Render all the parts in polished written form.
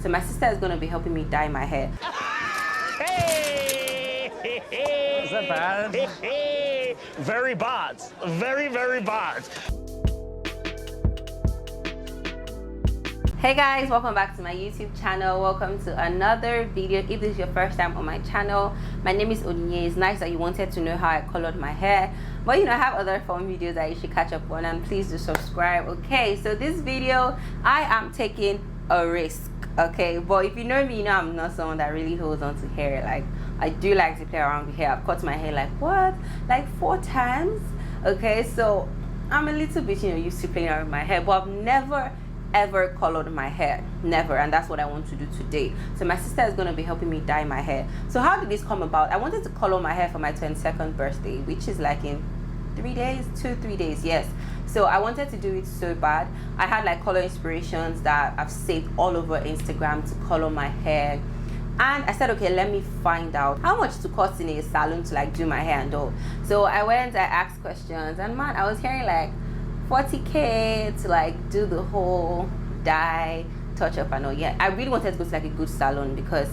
So my sister is going to be helping me dye my hair. Hey! Is that bad? Very bad. Very, very bad. Hey guys, welcome back to my YouTube channel. Welcome to another video. If this is your first time on my channel, my name is Iamyeychi. It's nice that you wanted to know how I colored my hair, but I have other fun videos that you should catch up on, and please do subscribe. Okay, so this video I am taking a risk, okay? But if you know me, I'm not someone that really holds on to hair. Like, I do like to play around with hair. I've cut my hair like 4 times. Okay, so I'm a little bit used to playing around with my hair, but I've never ever colored my hair, never, and that's what I want to do today. So my sister is going to be helping me dye my hair. So how did this come about? I wanted to color my hair for my 22nd birthday, which is like in 3 days, 2-3 days, yes. So I wanted to do it so bad. I had like color inspirations that I've saved all over Instagram to color my hair, and I said, okay, let me find out how much to cost in a salon to like do my hair and all. So I asked questions, and man, I was hearing like 40k to like do the whole dye, touch up and all. Yeah, I really wanted to go to like a good salon, because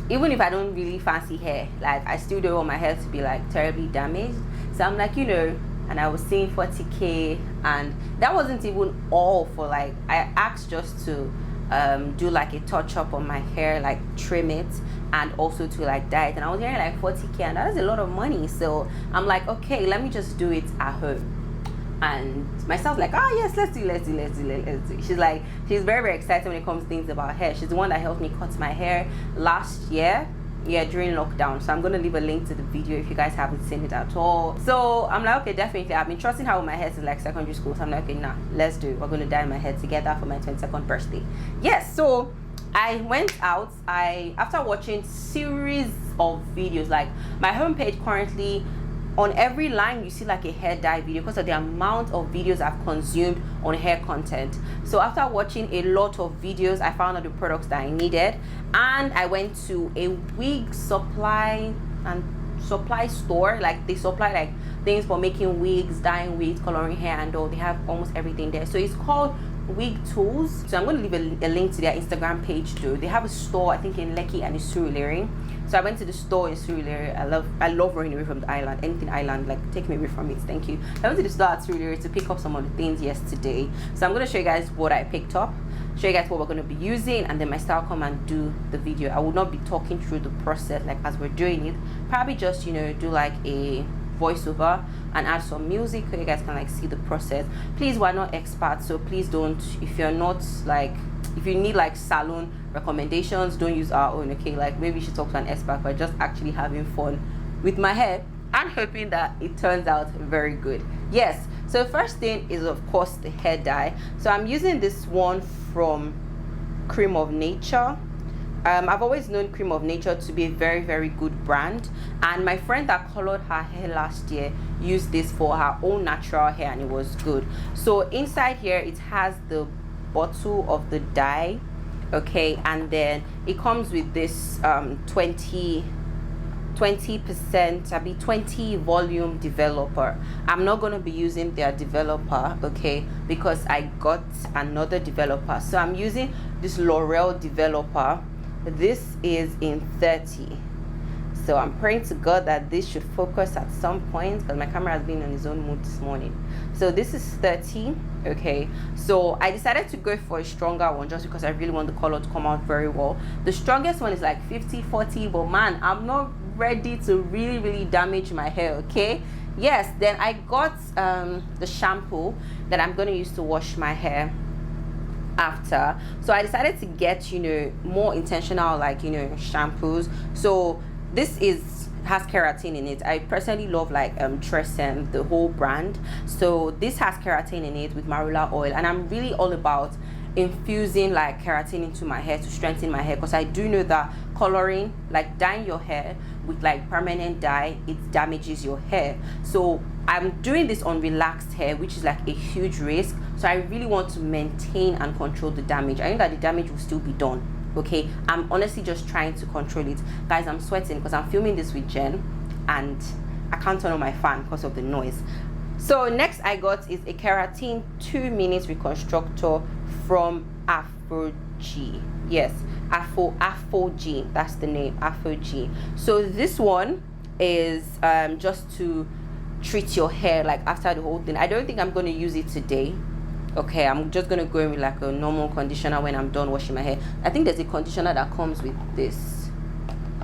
even if I don't really fancy hair, like I still don't want my hair to be like terribly damaged. So I'm like, and I was seeing 40k, and that wasn't even all for like, I asked just to do like a touch up on my hair, like trim it, and also to like dye it, and I was hearing like 40k, and that is a lot of money. So I'm like, okay, let me just do it at home. And myself like, oh yes, let's do. She's like, she's very, very excited when it comes to things about hair. She's the one that helped me cut my hair last year, during lockdown. So I'm gonna leave a link to the video if you guys haven't seen it at all. So I'm like, okay, definitely. I've been trusting her with my hair since like secondary school. So I'm like, okay, nah, let's do it. We're gonna dye my hair together for my 22nd birthday. Yes, so I went out. After watching series of videos, like my homepage currently, on every line you see like a hair dye video, because of the amount of videos I've consumed on hair content. So after watching a lot of videos, I found out the products that I needed, and I went to a wig supply store. Like they supply like things for making wigs, dyeing wigs, coloring hair and all. They have almost everything there. So it's called Wig Tools. So I'm going to leave a link to their Instagram page too. They have a store, I think, in Lekki and in Surulere. So I went to the store in Surulere. I love running away from the island. Anything island, like, take me away from it, thank you. I went to the store at Surulere to pick up some of the things yesterday. So I'm going to show you guys what I picked up, show you guys what we're going to be using, and then my style come and do the video. I will not be talking through the process like as we're doing it. Probably just do like a voiceover and add some music so you guys can like see the process. Please, we're not experts, so please don't, if you're not like, if you need like salon recommendations, don't use our own, okay? Like maybe you should talk to an expert. But just actually having fun with my hair and hoping that it turns out very good. Yes, so first thing is of course the hair dye. So I'm using this one from Cream of Nature. I've always known Cream of Nature to be a very, very good brand, and my friend that colored her hair last year used this for her own natural hair, and it was good. So inside here it has the bottle of the dye, okay, and then it comes with this 20% 20 volume developer. I'm not going to be using their developer, okay, because I got another developer. So I'm using this L'Oreal developer. This is in 30. So I'm praying to God that this should focus at some point, because my camera has been on its own mood this morning. So this is 30, okay. So I decided to go for a stronger one just because I really want the color to come out very well. The strongest one is like 50-40, but man, I'm not ready to really damage my hair, okay. Yes, then I got the shampoo that I'm going to use to wash my hair after. So I decided to get more intentional, like shampoos. So this has keratin in it. I personally love like Tresemme, the whole brand. So this has keratin in it with marula oil, and I'm really all about infusing like keratin into my hair to strengthen my hair, because I do know that coloring, like dyeing your hair with like permanent dye, it damages your hair. So I'm doing this on relaxed hair, which is like a huge risk. So I really want to maintain and control the damage. I know that the damage will still be done, okay. I'm honestly just trying to control it. Guys, I'm sweating because I'm filming this with Jen and I can't turn on my fan because of the noise. So next I got is a keratin 2 minute reconstructor from Afroji. Yes, Afro G. That's the name, Afro G. So this one is just to treat your hair like after the whole thing. I don't think I'm going to use it today. Okay, I'm just going to go in with like a normal conditioner when I'm done washing my hair. I think there's a conditioner that comes with this.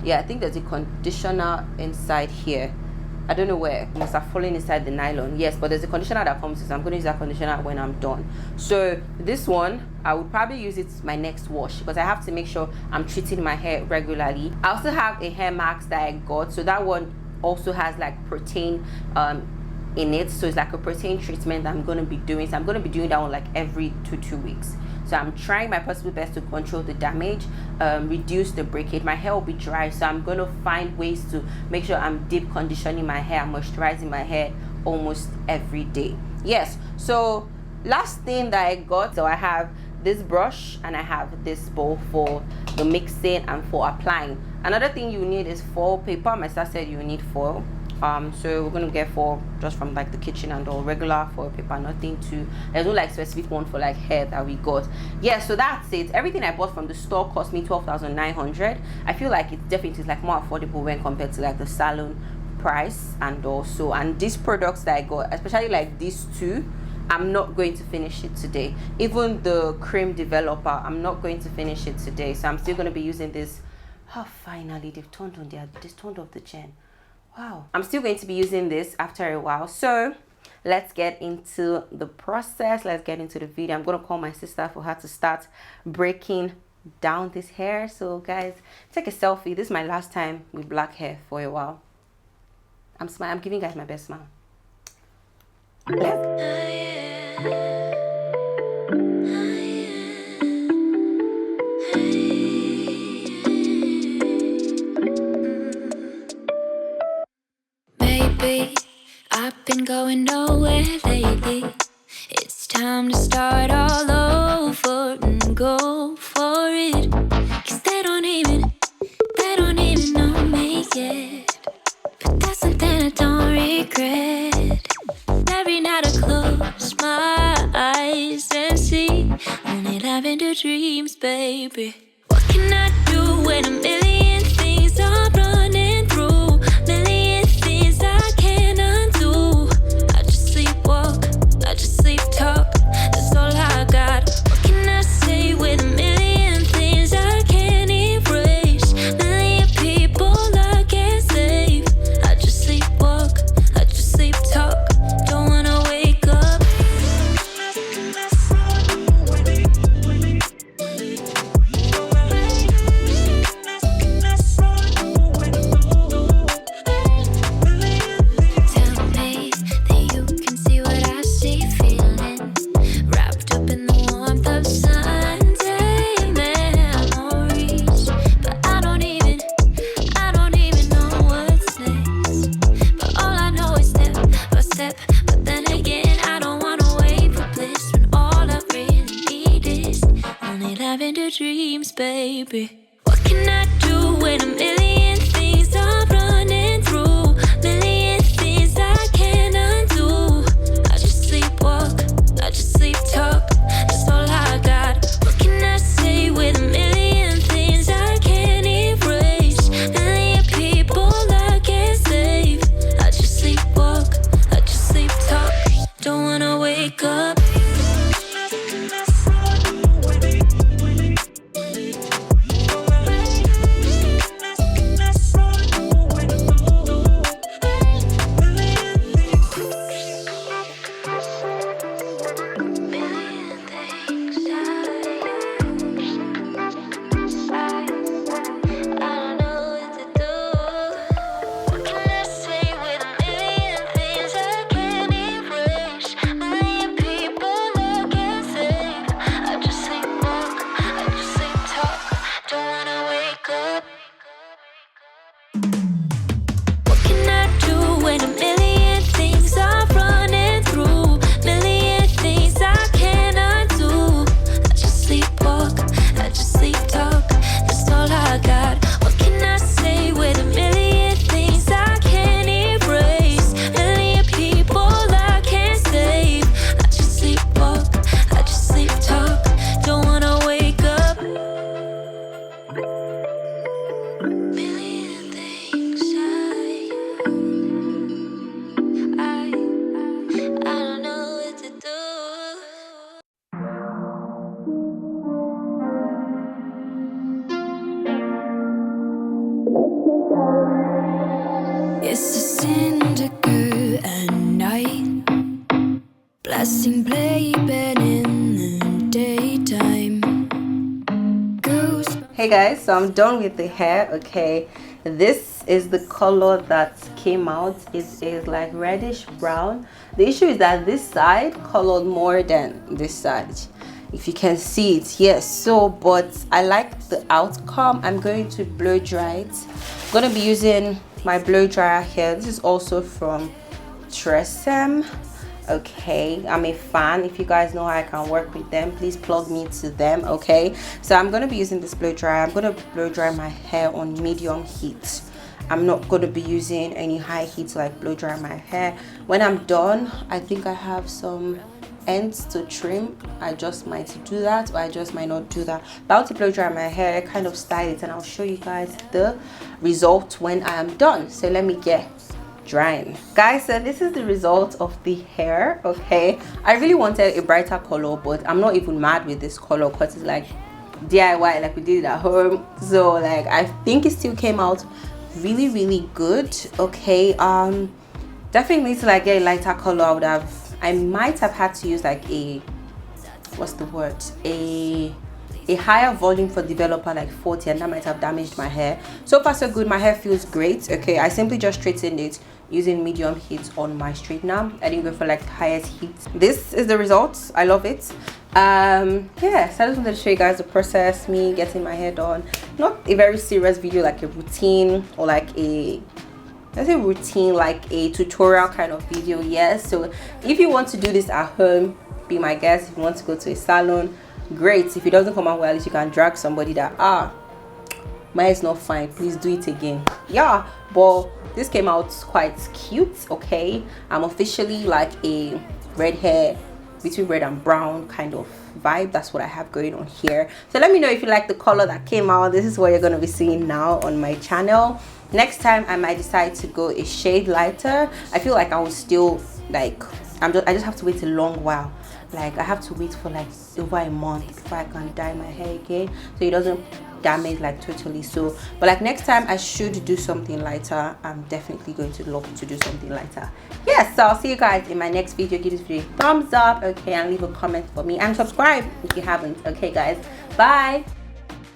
Yeah, I think there's a conditioner inside here. I don't know where. It must have fallen inside the nylon. Yes, but there's a conditioner that comes with it. I'm going to use that conditioner when I'm done. So this one, I would probably use it my next wash because I have to make sure I'm treating my hair regularly. I also have a hair mask that I got. So that one also has like protein in it. So it's like a protein treatment that I'm going to be doing. So I'm going to be doing that one like every 2 weeks. So I'm trying my possible best to control the damage, reduce the breakage. My hair will be dry, so I'm going to find ways to make sure I'm deep conditioning my hair, moisturizing my hair almost every day. Yes, so last thing that I got, so I have this brush and I have this bowl for the mixing and for applying. Another thing you need is foil paper. My sister said you need foil. So we're gonna get foil just from like the kitchen and all, regular foil paper, nothing too, there's no like specific one for like hair that we got. Yeah, so that's it. Everything I bought from the store cost me 12,900. I feel like it definitely is like more affordable when compared to like the salon price. And also, and these products that I got, especially like these two, I'm not going to finish it today. Even the cream developer, I'm not going to finish it today, so I'm still going to be using this. Oh, finally they've turned off the gen. Wow, I'm still going to be using this after a while. So let's get into the process. Let's get into the video. I'm going to call my sister for her to start breaking down this hair. So guys, take a selfie. This is my last time with black hair for a while. I'm smiling. I'm giving you guys my best smile. I've been going nowhere lately. It's time to start all over and go for it. 'Cause they don't even know me yet. But that's something I don't regret. Every night I close my eyes and see only lavender dreams, baby. What can I do when a million things are running through? Million things I can't undo. I just sleepwalk, I just sleep talk. That's all I got. What can I say with a million things I can't erase? Million people I can't save. I just sleepwalk, I just sleep talk. Don't wanna wake up. Tell me that you can see what I see, feeling wrapped up in the warmth of Sunday memories. But I don't even know what's next. But all I know is step by step. But then again, I don't wanna wait for bliss when all I really need is only lavender dreams, baby. What can I do when a million things are running through? Million things I can't undo. I just sleepwalk, I just sleep talk. That's all I got. What can I say with a million things I can't erase? Million people I can't save. I just sleepwalk, I just sleep talk. Don't wanna wake up. Million things I don't know what to do. It's a syndicate at night, blasting playpen in the daytime. Hey guys, so I'm done with the hair. Okay, this is the color that came out. It is like reddish brown. The issue is that this side colored more than this side, if you can see it. Yes, so but I like the outcome. I'm going to blow dry it. I'm going to be using my blow dryer here. This is also from Tresem. Okay, I'm a fan. If you guys know how I can work with them, please plug me to them. Okay, so I'm going to be using this blow dryer. I'm going to blow dry my hair on medium heat. I'm not going to be using any high heat to like blow dry my hair. When I'm done, I think I have some ends to trim. I just might do that, or I just might not do that. But I'll to blow dry my hair, kind of style it, and I'll show you guys the result when I am done. So let me get drying, guys. So this is the result of the hair. Okay, I really wanted a brighter color, but I'm not even mad with this color because it's like DIY, like we did it at home. So like I think it still came out really good. Okay, definitely need to like get a lighter color. I might have had to use like a, what's the word, a higher volume for developer, like 40, and that might have damaged my hair. So far so good. My hair feels great. Okay, I simply just straightened it using medium heat on my straightener. I didn't go for like highest heat. This is the result. I love it. Yeah, so I just wanted to show you guys the process, me getting my hair done. Not a very serious video, like a routine, or like a, let's say routine, like a tutorial kind of video. Yes, so if you want to do this at home, be my guest. If you want to go to a salon, great. If it doesn't come out well, at least you can drag somebody that, my hair is not fine, please do it again. Yeah, but this came out quite cute. Okay, I'm officially like a red hair between red and brown kind of vibe. That's what I have going on here. So let me know if you like the color that came out. This is what you're going to be seeing now on my channel. Next time I might decide to go a shade lighter. I feel like I will still like, I just have to wait a long while. Like I have to wait for like over a month before I can dye my hair again, so it doesn't damage like totally. So but like next time I should do something lighter. I'm definitely going to love to do something lighter. Yes, so I'll see you guys in my next video. Give this video a thumbs up, okay, and leave a comment for me, and subscribe if you haven't. Okay guys, bye.